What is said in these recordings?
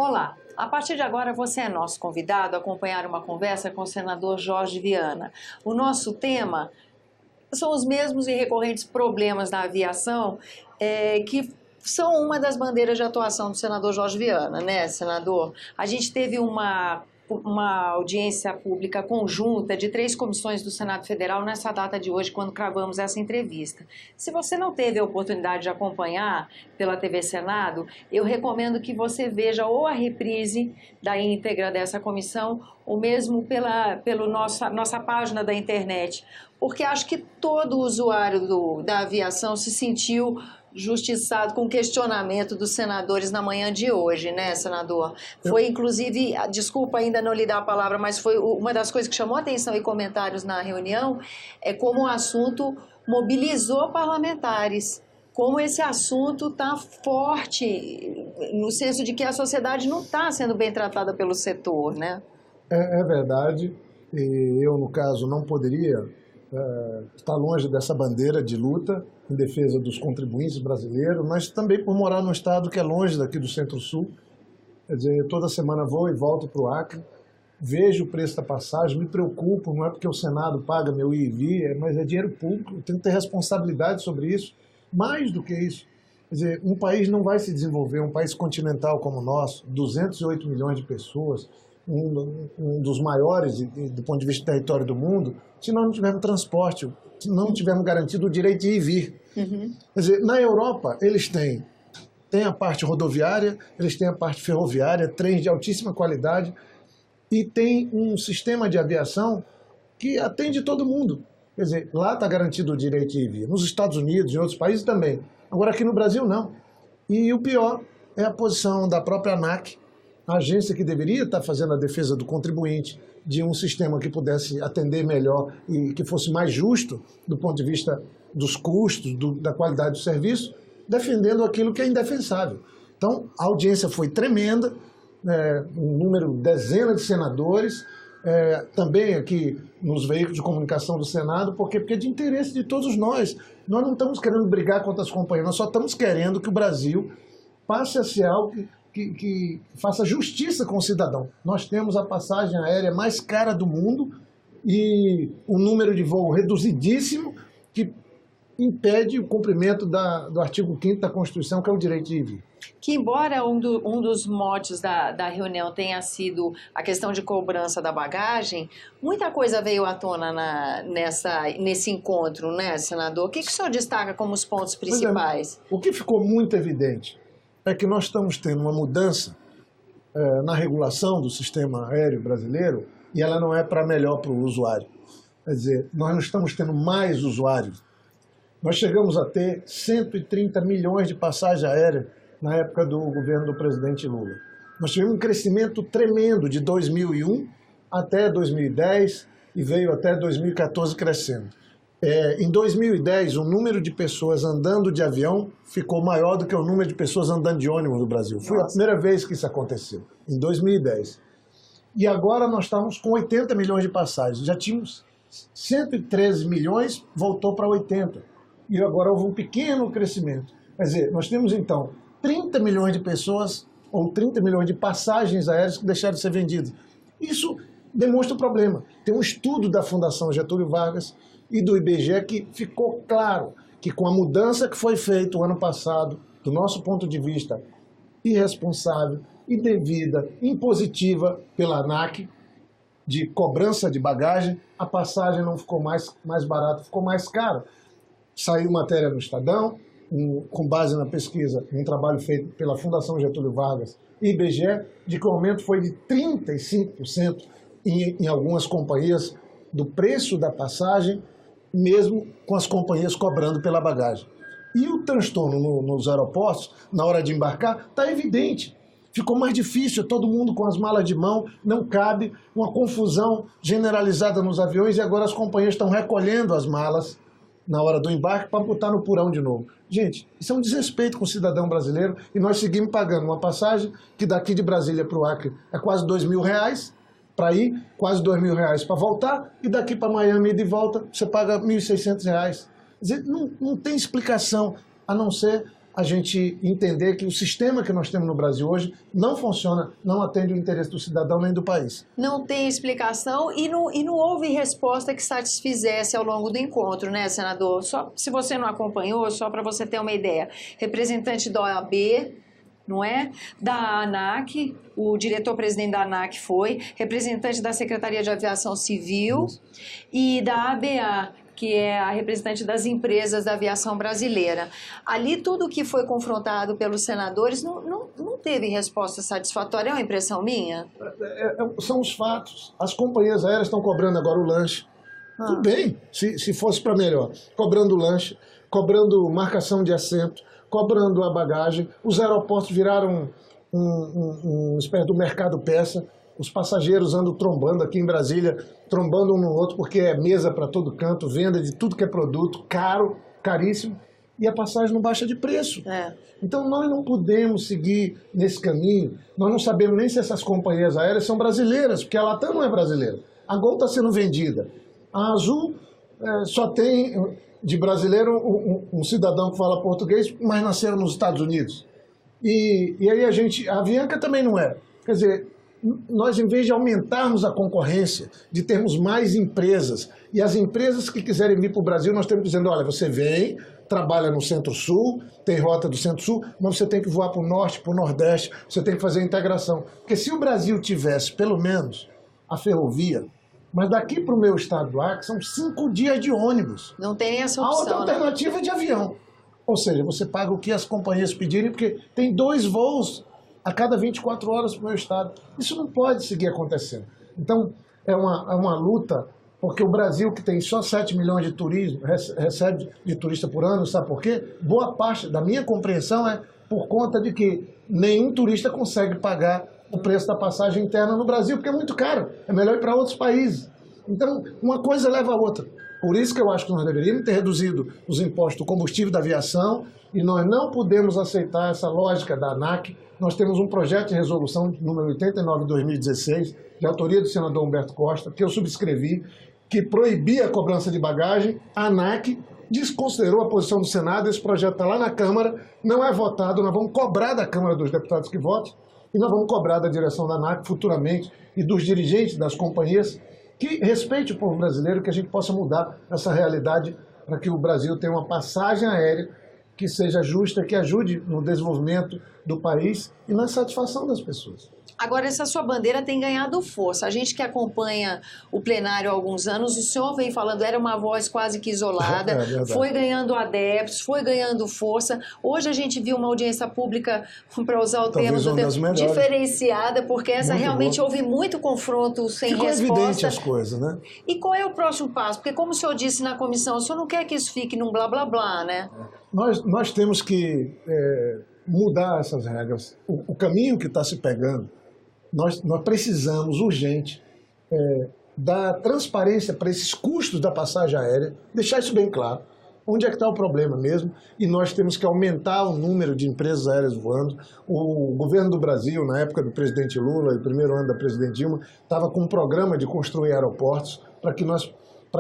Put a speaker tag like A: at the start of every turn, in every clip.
A: Olá, a partir de agora você é nosso convidado a acompanhar uma conversa com o senador Jorge Viana. O nosso tema são os mesmos e recorrentes problemas da aviação que são uma das bandeiras de atuação do senador Jorge Viana, né, senador? A gente teve uma audiência pública conjunta de 3 comissões do Senado Federal nessa data de hoje, quando cravamos essa entrevista. Se você não teve a oportunidade de acompanhar pela TV Senado, eu recomendo que você veja ou a reprise da íntegra dessa comissão, ou mesmo pela nossa página da internet, porque acho que todo usuário da aviação se sentiu justiçado com o questionamento dos senadores na manhã de hoje, né, senador? Foi, inclusive, desculpa ainda não lhe dar a palavra, mas foi uma das coisas que chamou a atenção e comentários na reunião, é como o assunto mobilizou parlamentares, como esse assunto está forte, no senso de que a sociedade não está sendo bem tratada pelo setor, né?
B: É verdade, e eu, no caso, não poderia estar longe dessa bandeira de luta em defesa dos contribuintes brasileiros, mas também por morar num estado que é longe daqui do Centro-Sul. Quer dizer, toda semana vou e volto para o Acre, vejo o preço da passagem, me preocupo, não é porque o Senado paga meu ir e vir, mas é dinheiro público, eu tenho que ter responsabilidade sobre isso. Mais do que isso, quer dizer, um país não vai se desenvolver, um país continental como o nosso, 208 milhões de pessoas, um dos maiores do ponto de vista do território do mundo, se nós não tivermos transporte, se não tivermos garantido o direito de ir e vir. Uhum. Quer dizer, na Europa, eles têm a parte rodoviária, eles têm a parte ferroviária, trens de altíssima qualidade, e tem um sistema de aviação que atende todo mundo. Quer dizer, lá está garantido o direito de ir e vir. Nos Estados Unidos, em outros países também. Agora, aqui no Brasil, não. E o pior é a posição da própria ANAC, a agência que deveria estar fazendo a defesa do contribuinte, de um sistema que pudesse atender melhor e que fosse mais justo do ponto de vista dos custos, da qualidade do serviço, defendendo aquilo que é indefensável. Então, a audiência foi tremenda, um número, dezenas de senadores, também aqui nos veículos de comunicação do Senado, porque é de interesse de todos nós. Nós não estamos querendo brigar contra as companhias, nós só estamos querendo que o Brasil passe a ser algo que faça justiça com o cidadão. Nós temos a passagem aérea mais cara do mundo e um número de voo reduzidíssimo que impede o cumprimento do artigo 5º da Constituição, que é o direito de ir e vir.
A: Que embora um dos motes da reunião tenha sido a questão de cobrança da bagagem, muita coisa veio à tona nesse encontro, né, senador? O que o senhor destaca como os pontos principais?
B: O que ficou muito evidente é que nós estamos tendo uma mudança na regulação do sistema aéreo brasileiro e ela não é para melhor para o usuário. Quer dizer, nós não estamos tendo mais usuários. Nós chegamos a ter 130 milhões de passagens aéreas na época do governo do presidente Lula. Nós tivemos um crescimento tremendo de 2001 até 2010 e veio até 2014 crescendo. Em 2010, o número de pessoas andando de avião ficou maior do que o número de pessoas andando de ônibus no Brasil. Foi a primeira vez que isso aconteceu, em 2010. E agora nós estamos com 80 milhões de passagens. Já tínhamos 113 milhões, voltou para 80. E agora houve um pequeno crescimento. Quer dizer, nós temos então 30 milhões de pessoas, ou 30 milhões de passagens aéreas que deixaram de ser vendidas. Isso demonstra o problema. Tem um estudo da Fundação Getúlio Vargas e do IBGE que ficou claro que com a mudança que foi feita o ano passado, do nosso ponto de vista irresponsável, indevida, impositiva pela ANAC, de cobrança de bagagem, a passagem não ficou mais barata, ficou mais cara. Saiu matéria no Estadão, com base na pesquisa, um trabalho feito pela Fundação Getúlio Vargas e IBGE, de que o aumento foi de 35% em algumas companhias do preço da passagem, mesmo com as companhias cobrando pela bagagem. E o transtorno nos aeroportos, na hora de embarcar, está evidente. Ficou mais difícil, todo mundo com as malas de mão, não cabe, uma confusão generalizada nos aviões e agora as companhias estão recolhendo as malas na hora do embarque para botar no porão de novo. Gente, isso é um desrespeito com o cidadão brasileiro e nós seguimos pagando uma passagem que daqui de Brasília para o Acre é quase R$2.000 para ir, quase R$2.000 para voltar e daqui para Miami e de volta você paga R$1.600. Quer dizer, não tem explicação a não ser a gente entender que o sistema que nós temos no Brasil hoje não funciona, não atende o interesse do cidadão nem do país.
A: Não tem explicação e não houve resposta que satisfizesse ao longo do encontro, né, senador? Só, se você não acompanhou, só para você ter uma ideia, representante da OAB, não é? Da ANAC, o diretor-presidente da ANAC foi, representante da Secretaria de Aviação Civil e da ABA, que é a representante das empresas da aviação brasileira. Ali tudo que foi confrontado pelos senadores não teve resposta satisfatória, é uma impressão minha?
B: São os fatos. As companhias aéreas estão cobrando agora o lanche. Tudo bem, se fosse para melhor. Cobrando lanche, cobrando marcação de assento, cobrando a bagagem. Os aeroportos viraram uma espécie do mercado peça. Os passageiros andam trombando aqui em Brasília, trombando um no outro, porque é mesa para todo canto, venda de tudo que é produto, caro, caríssimo, e a passagem não baixa de preço. Então nós não podemos seguir nesse caminho. Nós não sabemos nem se essas companhias aéreas são brasileiras, porque a Latam não é brasileira. A Gol está sendo vendida. A Azul só tem de brasileiro um cidadão que fala português, mas nasceram nos Estados Unidos. E aí a Avianca também não é. Quer dizer, nós, em vez de aumentarmos a concorrência, de termos mais empresas, e as empresas que quiserem vir para o Brasil, nós temos dizendo, olha, você vem, trabalha no Centro-Sul, tem rota do Centro-Sul, mas você tem que voar para o Norte, para o Nordeste, você tem que fazer a integração. Porque se o Brasil tivesse, pelo menos, a ferrovia, mas daqui para o meu estado do Acre, são 5 dias de ônibus.
A: Não tem essa
B: opção. A outra alternativa é de avião. Ou seja, você paga o que as companhias pedirem, porque tem 2 voos a cada 24 horas para o meu estado. Isso não pode seguir acontecendo. Então, é uma luta, porque o Brasil, que tem só 7 milhões de turismo, recebe de turista por ano, sabe por quê? Boa parte da minha compreensão é por conta de que nenhum turista consegue pagar o preço da passagem interna no Brasil, porque é muito caro. É melhor ir para outros países. Então, uma coisa leva a outra. Por isso que eu acho que nós deveríamos ter reduzido os impostos do combustível da aviação e nós não podemos aceitar essa lógica da ANAC. Nós temos um projeto de resolução número 89 de 2016, de autoria do senador Humberto Costa, que eu subscrevi, que proibia a cobrança de bagagem. A ANAC desconsiderou a posição do Senado, esse projeto está lá na Câmara, não é votado, nós vamos cobrar da Câmara dos Deputados que votem e nós vamos cobrar da direção da ANAC futuramente e dos dirigentes das companhias que respeite o povo brasileiro, que a gente possa mudar essa realidade para que o Brasil tenha uma passagem aérea que seja justa, que ajude no desenvolvimento do país e na satisfação das pessoas.
A: Agora, essa sua bandeira tem ganhado força. A gente que acompanha o plenário há alguns anos, o senhor vem falando, era uma voz quase que isolada, foi ganhando adeptos, foi ganhando força. Hoje a gente viu uma audiência pública, para usar o termo, diferenciada, porque essa muito realmente houve muito confronto sem
B: Ficou
A: resposta.
B: Ficou evidente as coisas, né?
A: E qual é o próximo passo? Porque como o senhor disse na comissão, o senhor não quer que isso fique num blá blá blá, né?
B: Nós temos que mudar essas regras. O caminho que está se pegando, nós precisamos, urgente, dar transparência para esses custos da passagem aérea, deixar isso bem claro, onde é que está o problema mesmo, e nós temos que aumentar o número de empresas aéreas voando. O governo do Brasil, na época do presidente Lula e primeiro ano da presidente Dilma, estava com um programa de construir aeroportos para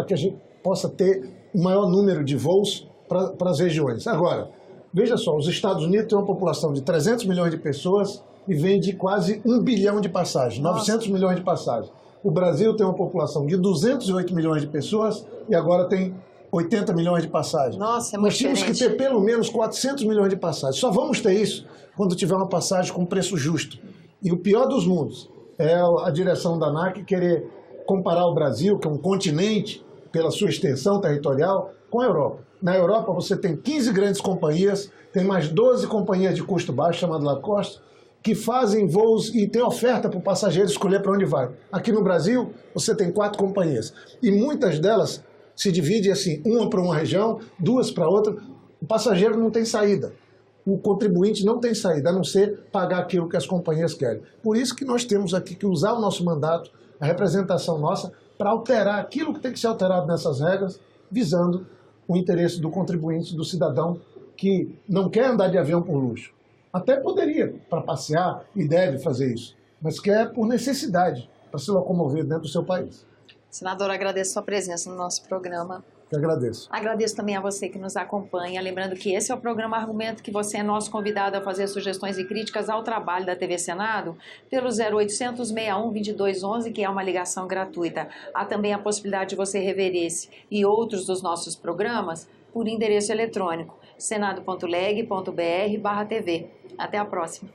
B: que a gente possa ter o maior número de voos para as regiões. Agora, veja só, os Estados Unidos têm uma população de 300 milhões de pessoas e vende quase 1 bilhão de passagens, 900 milhões de passagens. O Brasil tem uma população de 208 milhões de pessoas e agora tem 80 milhões de passagens.
A: Nossa, é muito
B: Nós tínhamos que ter pelo menos 400 milhões de passagens. Só vamos ter isso quando tiver uma passagem com preço justo. E o pior dos mundos é a direção da ANAC querer comparar o Brasil, que é um continente, pela sua extensão territorial, com a Europa. Na Europa você tem 15 grandes companhias, tem mais 12 companhias de custo baixo, chamadas Lacoste, que fazem voos e tem oferta para o passageiro escolher para onde vai. Aqui no Brasil, você tem 4 companhias. E muitas delas se dividem assim, uma para uma região, 2 para outra. O passageiro não tem saída. O contribuinte não tem saída, a não ser pagar aquilo que as companhias querem. Por isso que nós temos aqui que usar o nosso mandato, a representação nossa, para alterar aquilo que tem que ser alterado nessas regras, visando o interesse do contribuinte, do cidadão que não quer andar de avião por luxo. Até poderia, para passear, e deve fazer isso, mas quer por necessidade, para se locomover dentro do seu país.
A: Senador, agradeço a sua presença no nosso programa.
B: que agradeço.
A: Agradeço também a você que nos acompanha. Lembrando que esse é o programa Argumento, que você é nosso convidado a fazer sugestões e críticas ao trabalho da TV Senado pelo 0800 61 2211, que é uma ligação gratuita. Há também a possibilidade de você rever esse e outros dos nossos programas por endereço eletrônico senado.leg.br/TV. Até a próxima.